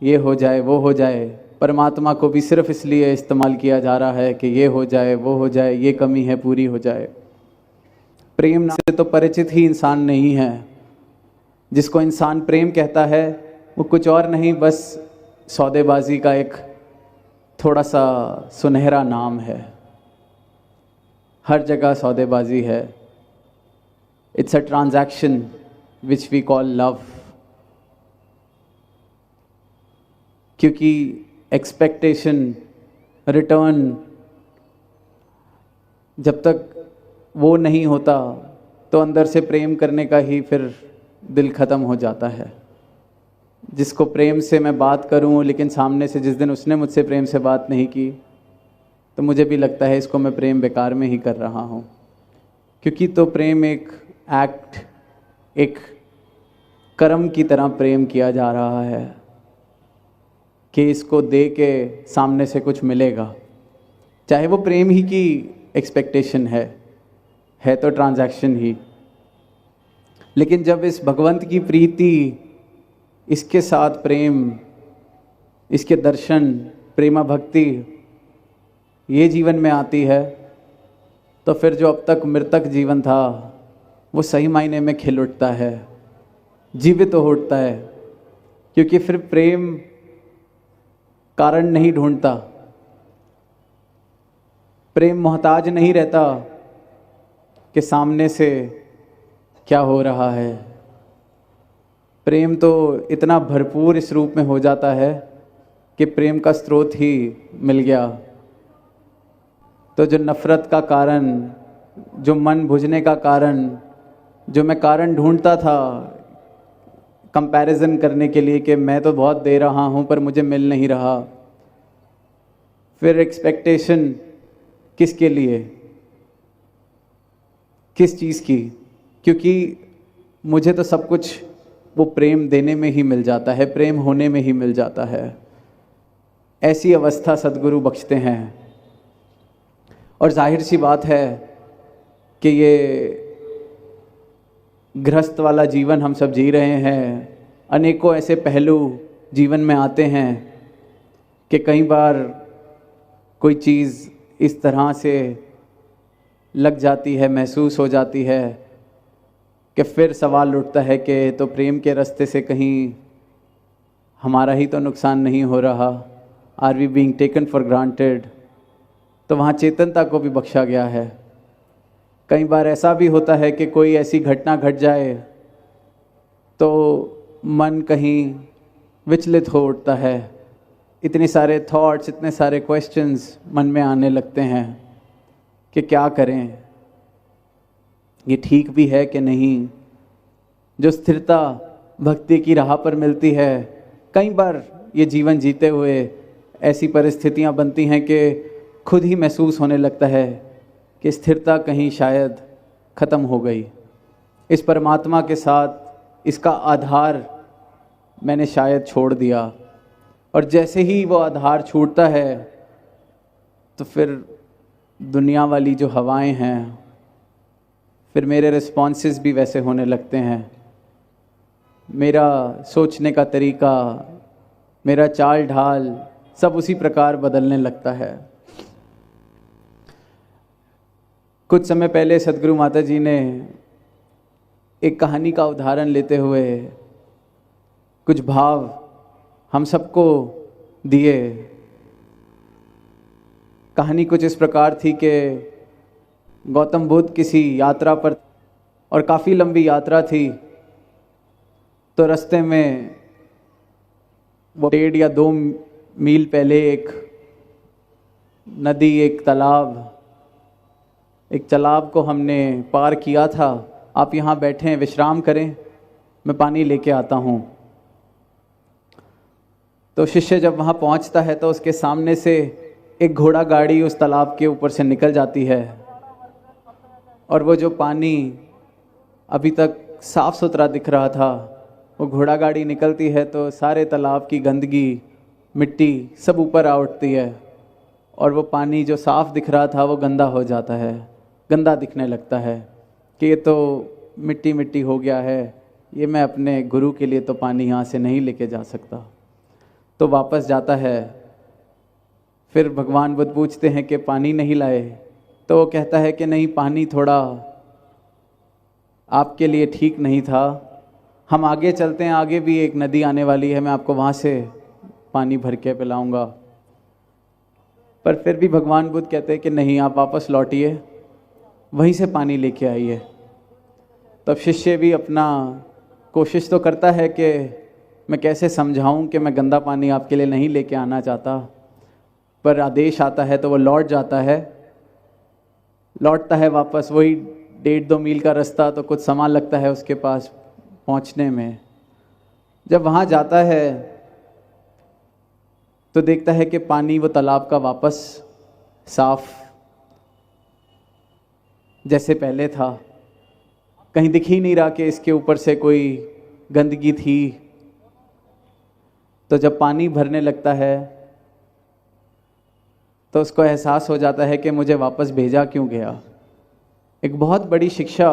ये हो जाए वो हो जाए। परमात्मा को भी सिर्फ इसलिए इस्तेमाल किया जा रहा है कि ये हो जाए वो हो जाए, ये कमी है पूरी हो जाए। प्रेम से तो परिचित ही इंसान नहीं है। जिसको इंसान प्रेम कहता है वो कुछ और नहीं, बस सौदेबाजी का एक थोड़ा सा सुनहरा नाम है। हर जगह सौदेबाजी है। It's a transaction which we call love. क्योंकि एक्सपेक्टेशन, रिटर्न जब तक वो नहीं होता तो अंदर से प्रेम करने का ही फिर दिल ख़त्म हो जाता है। जिसको प्रेम से मैं बात करूं, लेकिन सामने से जिस दिन उसने मुझसे प्रेम से बात नहीं की तो मुझे भी लगता है इसको मैं प्रेम बेकार में ही कर रहा हूं। क्योंकि तो प्रेम एक एक्ट, एक कर्म की तरह प्रेम किया जा रहा है कि इसको दे के सामने से कुछ मिलेगा। चाहे वो प्रेम ही की एक्सपेक्टेशन है तो ट्रांजैक्शन ही। लेकिन जब इस भगवंत की प्रीति, इसके साथ प्रेम, इसके दर्शन, प्रेमा भक्ति ये जीवन में आती है तो फिर जो अब तक मृतक जीवन था वो सही मायने में खिल उठता है, जीवित हो उठता है। क्योंकि फिर प्रेम कारण नहीं ढूंढता, प्रेम मोहताज नहीं रहता कि सामने से क्या हो रहा है। प्रेम तो इतना भरपूर इस रूप में हो जाता है कि प्रेम का स्रोत ही मिल गया तो जो नफ़रत का कारण, जो मन बुझने का कारण, जो मैं कारण ढूंढता था कंपैरिजन करने के लिए कि मैं तो बहुत दे रहा हूँ पर मुझे मिल नहीं रहा, फिर एक्सपेक्टेशन किसके लिए, किस चीज़ की? क्योंकि मुझे तो सब कुछ वो प्रेम देने में ही मिल जाता है, प्रेम होने में ही मिल जाता है। ऐसी अवस्था सद्गुरु बख्शते हैं। और जाहिर सी बात है कि ये गृहस्थ वाला जीवन हम सब जी रहे हैं। अनेकों ऐसे पहलू जीवन में आते हैं कि कई बार कोई चीज़ इस तरह से लग जाती है, महसूस हो जाती है कि फिर सवाल उठता है कि तो प्रेम के रास्ते से कहीं हमारा ही तो नुकसान नहीं हो रहा? Are we being taken for granted? तो वहाँ चेतनता को भी बख्शा गया है। कई बार ऐसा भी होता है कि कोई ऐसी घटना घट जाए तो मन कहीं विचलित हो उठता है। इतने सारे थॉट्स, इतने सारे क्वेश्चंस मन में आने लगते हैं कि क्या करें, ये ठीक भी है कि नहीं। जो स्थिरता भक्ति की राह पर मिलती है, कई बार ये जीवन जीते हुए ऐसी परिस्थितियां बनती हैं कि खुद ही महसूस होने लगता है कि स्थिरता कहीं शायद ख़त्म हो गई। इस परमात्मा के साथ इसका आधार मैंने शायद छोड़ दिया। और जैसे ही वो आधार छूटता है तो फिर दुनिया वाली जो हवाएं हैं, फिर मेरे रिस्पॉन्सेस भी वैसे होने लगते हैं। मेरा सोचने का तरीका, मेरा चाल ढाल सब उसी प्रकार बदलने लगता है। कुछ समय पहले सदगुरु माता जी ने एक कहानी का उदाहरण लेते हुए कुछ भाव हम सबको दिए। कहानी कुछ इस प्रकार थी कि गौतम बुद्ध किसी यात्रा पर, और काफ़ी लंबी यात्रा थी, तो रास्ते में वो 1.5 या 2 मील पहले एक नदी, एक तालाब को हमने पार किया था। आप यहाँ बैठें, विश्राम करें, मैं पानी लेके आता हूँ। तो शिष्य जब वहाँ पहुँचता है तो उसके सामने से एक घोड़ा गाड़ी उस तालाब के ऊपर से निकल जाती है और वो जो पानी अभी तक साफ़ सुथरा दिख रहा था, वो घोड़ा गाड़ी निकलती है तो सारे तालाब की गंदगी, मिट्टी सब ऊपर आ उठती है और वो पानी जो साफ़ दिख रहा था वो गंदा हो जाता है, गंदा दिखने लगता है कि ये तो मिट्टी मिट्टी हो गया है, ये मैं अपने गुरु के लिए तो पानी यहाँ से नहीं लेके जा सकता। तो वापस जाता है। फिर भगवान बुद्ध पूछते हैं कि पानी नहीं लाए, तो वो कहता है कि नहीं, पानी थोड़ा आपके लिए ठीक नहीं था, हम आगे चलते हैं, आगे भी एक नदी आने वाली है, मैं आपको वहाँ से पानी भर के पिलाऊंगा। पर फिर भी भगवान बुद्ध कहते हैं कि नहीं, आप वापस लौटिए, वहीं से पानी लेके आइए। तब शिष्य भी अपना कोशिश तो करता है कि मैं कैसे समझाऊं कि मैं गंदा पानी आपके लिए नहीं लेके आना चाहता, पर आदेश आता है तो वो लौट जाता है। लौटता है वापस, वही 1.5-2 मील का रास्ता, तो कुछ सामान लगता है उसके पास पहुंचने में। जब वहाँ जाता है तो देखता है कि पानी वो तालाब का वापस साफ जैसे पहले था, कहीं दिख ही नहीं रहा कि इसके ऊपर से कोई गंदगी थी। तो जब पानी भरने लगता है तो उसको एहसास हो जाता है कि मुझे वापस भेजा क्यों गया। एक बहुत बड़ी शिक्षा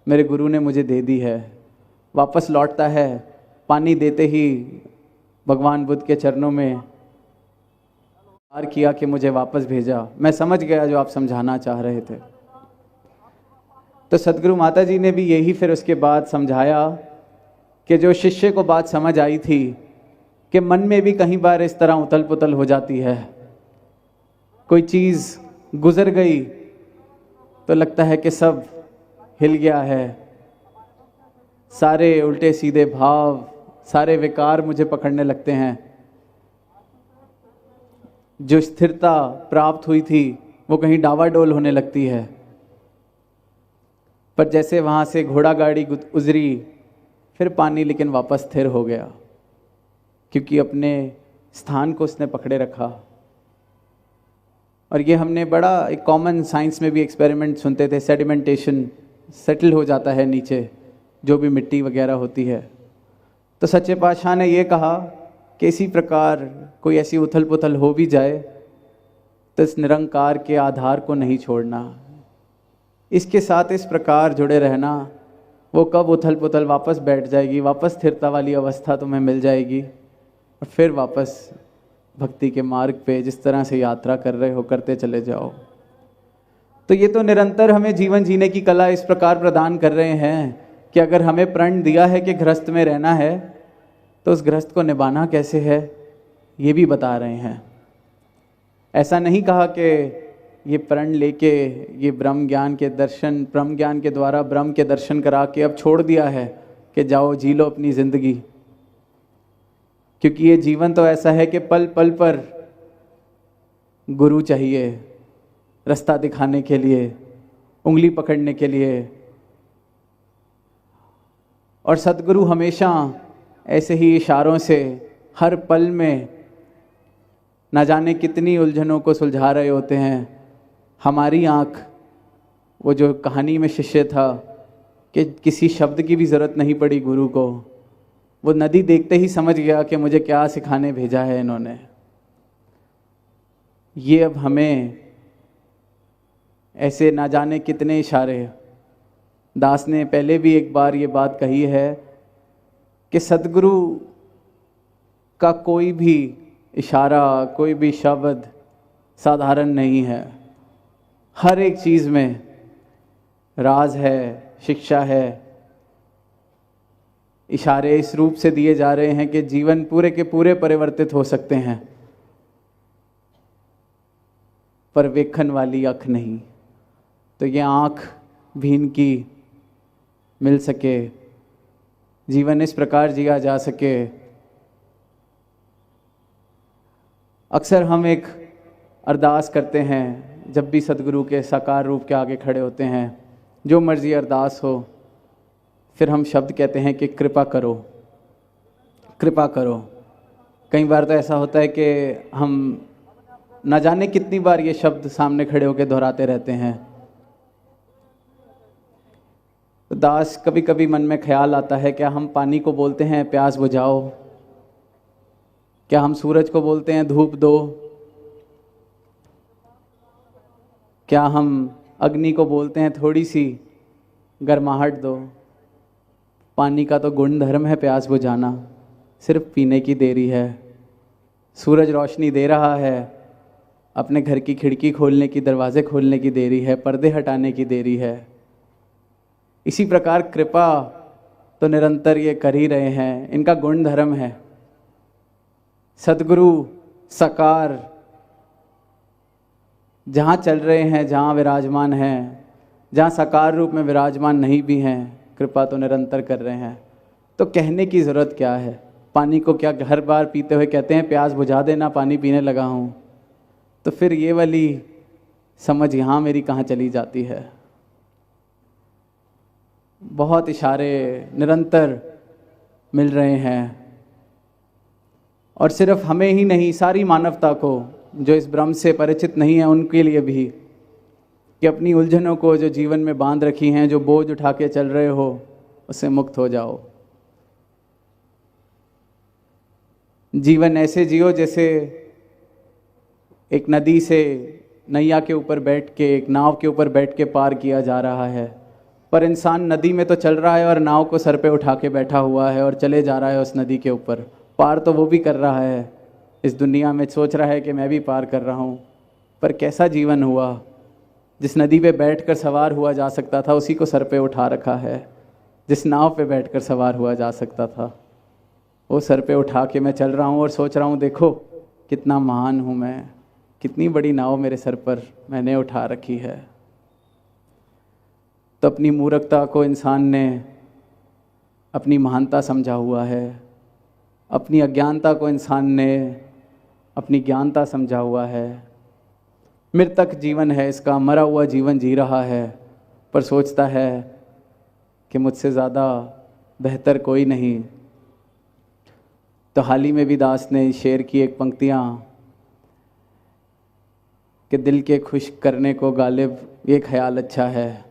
मेरे गुरु ने मुझे दे दी है। वापस लौटता है, पानी देते ही भगवान बुद्ध के चरणों में प्यार किया कि मुझे वापस भेजा, मैं समझ गया जो आप समझाना चाह रहे थे। तो सदगुरु माता जी ने भी यही फिर उसके बाद समझाया कि जो शिष्य को बात समझ आई थी कि मन में भी कहीं बार इस तरह उथल पुथल हो जाती है, कोई चीज़ गुजर गई तो लगता है कि सब हिल गया है, सारे उल्टे सीधे भाव, सारे विकार मुझे पकड़ने लगते हैं। जो स्थिरता प्राप्त हुई थी वो कहीं डावाडोल होने लगती है। पर जैसे वहाँ से घोड़ा गाड़ी गुजरी, फिर पानी लेकिन वापस स्थिर हो गया, क्योंकि अपने स्थान को उसने पकड़े रखा। और ये हमने बड़ा एक कॉमन साइंस में भी एक्सपेरिमेंट सुनते थे, सेडिमेंटेशन, सेटल हो जाता है नीचे जो भी मिट्टी वगैरह होती है। तो सच्चे पातशाह ने ये कहा कि इसी प्रकार कोई ऐसी उथल पुथल हो भी जाए तो इस निरंकार के आधार को नहीं छोड़ना, इसके साथ इस प्रकार जुड़े रहना। वो कब उथल पुथल वापस बैठ जाएगी, वापस स्थिरता वाली अवस्था तुम्हें मिल जाएगी, और फिर वापस भक्ति के मार्ग पे जिस तरह से यात्रा कर रहे हो करते चले जाओ। तो ये तो निरंतर हमें जीवन जीने की कला इस प्रकार प्रदान कर रहे हैं कि अगर हमें प्रण दिया है कि गृहस्थ में रहना है तो उस गृहस्थ को निभाना कैसे है, ये भी बता रहे हैं। ऐसा नहीं कहा कि ये प्रण लेके ये ब्रह्म ज्ञान के दर्शन, ब्रह्म ज्ञान के द्वारा ब्रह्म के दर्शन करा के अब छोड़ दिया है कि जाओ जी लो अपनी ज़िंदगी। क्योंकि ये जीवन तो ऐसा है कि पल पल पर गुरु चाहिए, रास्ता दिखाने के लिए, उंगली पकड़ने के लिए। और सद्गुरु हमेशा ऐसे ही इशारों से हर पल में न जाने कितनी उलझनों को सुलझा रहे होते हैं। हमारी आँख, वो जो कहानी में शिष्य था कि किसी शब्द की भी ज़रूरत नहीं पड़ी गुरु को, वो नदी देखते ही समझ गया कि मुझे क्या सिखाने भेजा है इन्होंने। ये अब हमें ऐसे ना जाने कितने इशारे, दास ने पहले भी एक बार ये बात कही है कि सद्गुरु का कोई भी इशारा, कोई भी शब्द साधारण नहीं है। हर एक चीज़ में राज है, शिक्षा है। इशारे इस रूप से दिए जा रहे हैं कि जीवन पूरे के पूरे परिवर्तित हो सकते हैं, पर वेखन वाली आँख नहीं। तो ये आँख भी इनकी मिल सके, जीवन इस प्रकार जिया जा सके। अक्सर हम एक अरदास करते हैं जब भी सदगुरु के साकार रूप के आगे खड़े होते हैं, जो मर्जी अरदास हो, फिर हम शब्द कहते हैं कि कृपा करो, कृपा करो। कई बार तो ऐसा होता है कि हम न जाने कितनी बार ये शब्द सामने खड़े होकर दोहराते रहते हैं। तो दास कभी कभी मन में ख्याल आता है, क्या हम पानी को बोलते हैं प्यास बुझाओ? क्या हम सूरज को बोलते हैं धूप दो? क्या हम अग्नि को बोलते हैं थोड़ी सी गर्माहट दो? पानी का तो गुण धर्म है प्यास बुझाना, सिर्फ पीने की देरी है। सूरज रोशनी दे रहा है, अपने घर की खिड़की खोलने की, दरवाजे खोलने की देरी है, पर्दे हटाने की देरी है। इसी प्रकार कृपा तो निरंतर ये कर ही रहे हैं, इनका गुण धर्म है। सद्गुरु साकार जहाँ चल रहे हैं, जहाँ विराजमान हैं, जहाँ साकार रूप में विराजमान नहीं भी हैं, कृपा तो निरंतर कर रहे हैं। तो कहने की ज़रूरत क्या है? पानी को क्या हर बार पीते हुए कहते हैं प्यास बुझा देना, पानी पीने लगा हूँ? तो फिर ये वाली समझ यहाँ मेरी कहाँ चली जाती है? बहुत इशारे निरंतर मिल रहे हैं, और सिर्फ हमें ही नहीं, सारी मानवता को जो इस भ्रम से परिचित नहीं है उनके लिए भी, कि अपनी उलझनों को जो जीवन में बांध रखी हैं, जो बोझ उठा के चल रहे हो, उससे मुक्त हो जाओ। जीवन ऐसे जियो जैसे एक नदी से नैया के ऊपर बैठ के, एक नाव के ऊपर बैठ के पार किया जा रहा है। पर इंसान नदी में तो चल रहा है और नाव को सर पे उठा के बैठा हुआ है और चले जा रहा है उस नदी के ऊपर। पार तो वो भी कर रहा है इस दुनिया में, सोच रहा है कि मैं भी पार कर रहा हूँ। पर कैसा जीवन हुआ? जिस नदी पे बैठकर सवार हुआ जा सकता था, उसी को सर पे उठा रखा है। जिस नाव पे बैठकर सवार हुआ जा सकता था, वो सर पे उठा के मैं चल रहा हूँ और सोच रहा हूँ देखो कितना महान हूँ मैं, कितनी बड़ी नाव मेरे सर पर मैंने उठा रखी है। तो अपनी मूर्खता को इंसान ने अपनी महानता समझा हुआ है, अपनी अज्ञानता को इंसान ने अपनी ज्ञानता समझा हुआ है। मृतक जीवन है इसका, मरा हुआ जीवन जी रहा है, पर सोचता है कि मुझसे ज़्यादा बेहतर कोई नहीं। तो हाल ही में भी दास ने शेर की एक पंक्तियाँ कि दिल के खुश करने को गालिब ये ख्याल अच्छा है।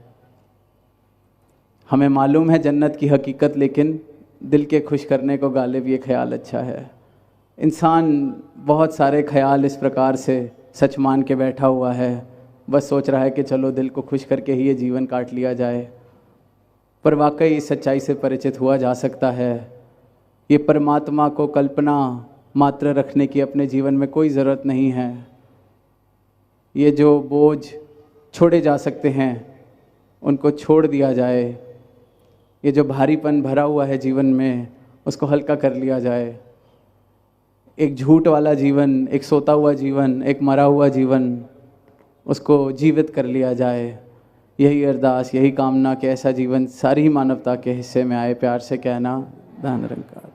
हमें मालूम है जन्नत की हकीकत, लेकिन दिल के खुश करने को गालिब ये ख्याल अच्छा है। इंसान बहुत सारे ख्याल इस प्रकार से सच मान के बैठा हुआ है, बस सोच रहा है कि चलो दिल को खुश करके ही ये जीवन काट लिया जाए। पर वाकई इस सच्चाई से परिचित हुआ जा सकता है, ये परमात्मा को कल्पना मात्र रखने की अपने जीवन में कोई ज़रूरत नहीं है। ये जो बोझ छोड़े जा सकते हैं उनको छोड़ दिया जाए, ये जो भारीपन भरा हुआ है जीवन में उसको हल्का कर लिया जाए। एक झूठ वाला जीवन, एक सोता हुआ जीवन, एक मरा हुआ जीवन, उसको जीवित कर लिया जाए। यही अरदास, यही कामना कि ऐसा जीवन सारी मानवता के हिस्से में आए। प्यार से कहना, धन निरंकार।